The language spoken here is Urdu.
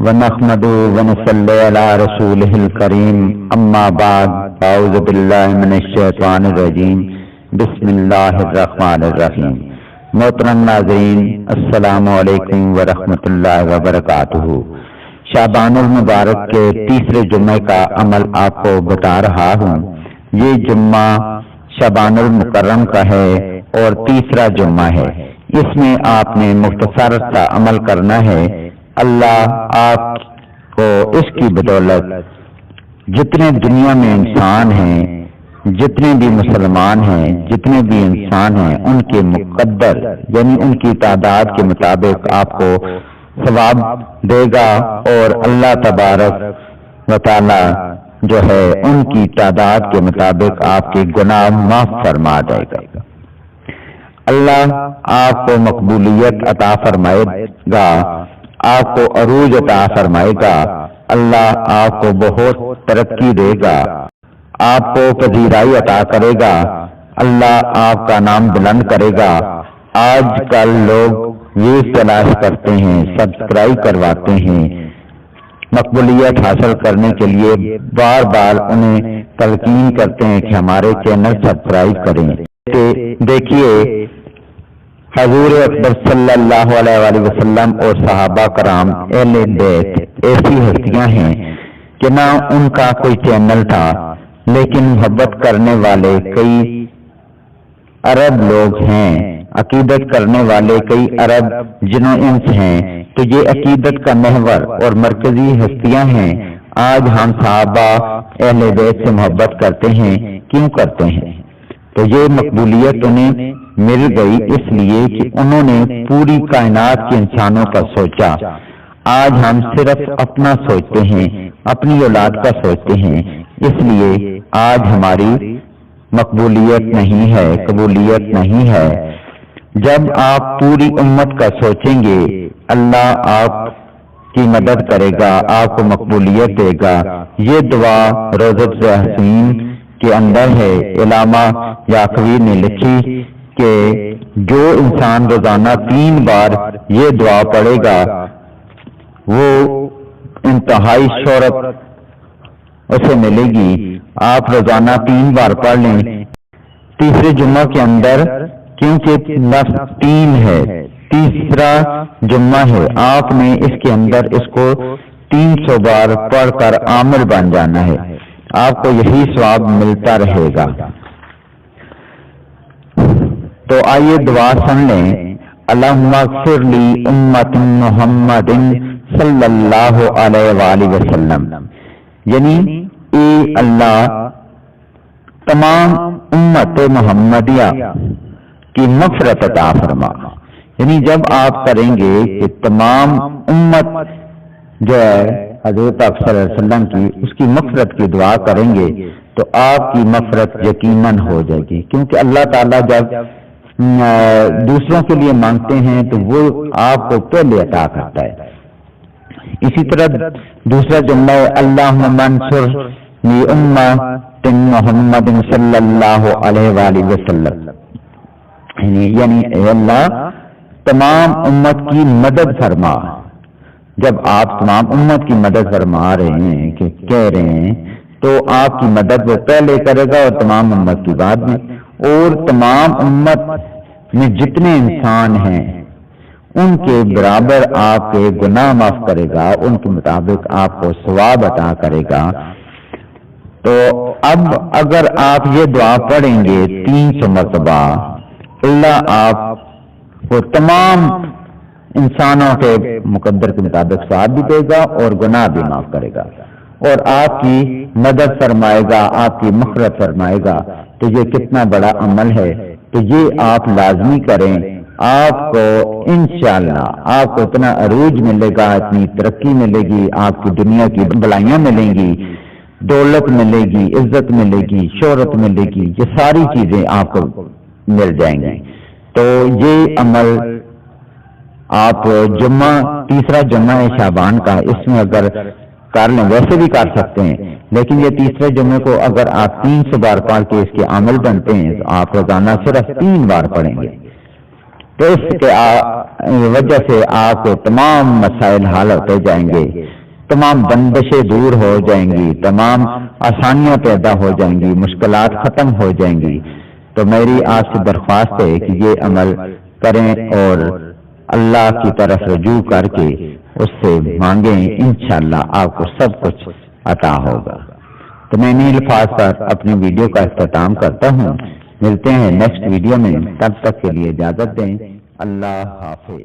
ونحمده ونصلي على رسوله الكريم اما بعد اعوذ باللہ من الشیطان الرجیم بسم اللہ الرحمن الرحیم۔ محترم ناظرین، السلام علیکم ورحمۃ اللہ وبرکاتہ۔ شعبان المبارک کے تیسرے جمعے کا عمل آپ کو بتا رہا ہوں۔ یہ جمعہ شعبان المکرم کا ہے اور تیسرا جمعہ ہے۔ اس میں آپ نے مختصر سا عمل کرنا ہے۔ اللہ آپ کو اس کی بدولت جتنے دنیا میں انسان ہیں، جتنے بھی مسلمان ہیں، جتنے بھی انسان ہیں، ان کے مقدر یعنی ان کی تعداد کے مطابق آپ کو ثواب دے گا، اور اللہ تبارک و تعالی جو ہے ان کی تعداد کے مطابق آپ کے گناہ معاف فرما دے گا۔ اللہ آپ کو مقبولیت عطا فرمائے گا، آپ کو عروج عطا فرمائے گا، اللہ آپ کو بہت ترقی دے گا، آپ کو پذیرائی عطا کرے گا، اللہ آپ کا نام بلند کرے گا۔ آج کل لوگ یہ تلاش کرتے ہیں، سبسکرائب کرواتے ہیں، مقبولیت حاصل کرنے کے لیے بار بار انہیں تلقین کرتے ہیں کہ ہمارے چینل سبسکرائب کریں۔ دیکھیے حضور اکبر صلی اللہ علیہ وآلہ وسلم اور صحابہ کرام اہل بیت ایسی ہستیاں ہیں کہ نہ ان کا کوئی چینل تھا، لیکن محبت کرنے والے کئی عرب لوگ ہیں، عقیدت کرنے والے کئی عرب جن و انس ہیں، تو یہ عقیدت کا محور اور مرکزی ہستیاں ہیں۔ آج ہم صحابہ اہل بیت سے محبت کرتے ہیں، کیوں کرتے ہیں؟ تو یہ مقبولیت انہیں مل گئی اس لیے کہ انہوں نے پوری کائنات کے انسانوں کا سوچا۔ آج ہم صرف اپنا سوچتے ہیں، اپنی اولاد کا سوچتے ہیں، اس لیے آج ہماری مقبولیت نہیں ہے، قبولیت نہیں ہے۔ جب آپ پوری امت کا سوچیں گے، اللہ آپ کی مدد کرے گا، آپ کو مقبولیت دے گا۔ یہ دعا روضۃ حسین کے اندر ہے۔ علامہ یعقوبی نے لکھی کہ جو انسان روزانہ 3 بار یہ دعا پڑھے گا وہ انتہائی شہرت اسے ملے گی۔ آپ روزانہ 3 بار پڑھ لیں۔ تیسرے جمعہ کے اندر کیونکہ لفظ 3 ہے، تیسرا جمعہ ہے، آپ نے اس کے اندر اس کو 300 بار پڑھ کر عامل بن جانا ہے، آپ کو یہی ثواب ملتا رہے گا۔ تو آئیے دعا سن لیں۔ اللہم اغفر لی امت محمد صلی اللہ علیہ وآلہ وسلم، یعنی اے اللہ تمام امت محمدیہ کی مغفرت عطا فرما۔ یعنی جب آپ کریں گے کہ تمام امت جو ہے حضرت صلی اللہ علیہ وسلم کی اس کی مغفرت کی دعا کریں گے تو آپ کی مغفرت یقیناً ہو جائے گی، کیونکہ اللہ تعالیٰ جب دوسروں کے لیے مانگتے ہیں تو وہ آپ کو پہلے عطا کرتا ہے۔ اسی طرح دوسرا جملہ ہے اللہم منصر لی امت محمد صلی اللہ علیہ وآلہ وسلم، یعنی اے اللہ تمام امت کی مدد فرما۔ جب آپ تمام امت کی مدد فرما رہے ہیں کہ کہہ رہے ہیں تو آپ کی مدد وہ پہلے کرے گا اور تمام امت کی بعد میں، اور تمام امت میں جتنے انسان ہیں ان کے برابر آپ کے گناہ معاف کرے گا، ان کے مطابق آپ کو ثواب عطا کرے گا۔ تو اب اگر آپ یہ دعا پڑھیں گے 300 مرتبہ، اللہ آپ کو تمام انسانوں کے مقدر کے مطابق ثواب بھی دے گا اور گناہ بھی معاف کرے گا، اور آپ کی مدد فرمائے گا، آپ کی مغفرت فرمائے گا۔ تو یہ کتنا بڑا عمل ہے، تو یہ آپ لازمی کریں۔ آپ کو انشاءاللہ آپ کو اتنا عروج ملے گا، اتنی ترقی ملے گی، آپ کی دنیا کی بلائیاں ملیں گی، دولت ملے گی، عزت ملے گی، شہرت ملے گی، یہ ساری چیزیں آپ کو مل جائیں گی۔ تو یہ عمل آپ جمعہ تیسرا جمعہ ہے شعبان کا، اس میں اگر کر لیں، ویسے بھی کر سکتے ہیں، لیکن یہ تیسرے جمعے کو اگر آپ 300 بار پڑھ کے اس کے عمل بنتے ہیں تو آپ روزانہ صرف 3 بار پڑھیں گے تو اس کے وجہ سے آپ کے تمام مسائل حل ہوتے جائیں گے، تمام بندشیں دور ہو جائیں گی، تمام آسانیاں پیدا ہو جائیں گی، مشکلات ختم ہو جائیں گی۔ تو میری آپ سے درخواست ہے کہ یہ عمل کریں اور اللہ کی طرف رجوع کر کے اس سے مانگیں، انشاءاللہ آپ کو سب کچھ عطا ہوگا۔ تو میں انہی الفاظ پر اپنی ویڈیو کا اختتام کرتا ہوں، ملتے ہیں نیکسٹ ویڈیو میں، تب تک کے لیے اجازت دیں، اللہ حافظ۔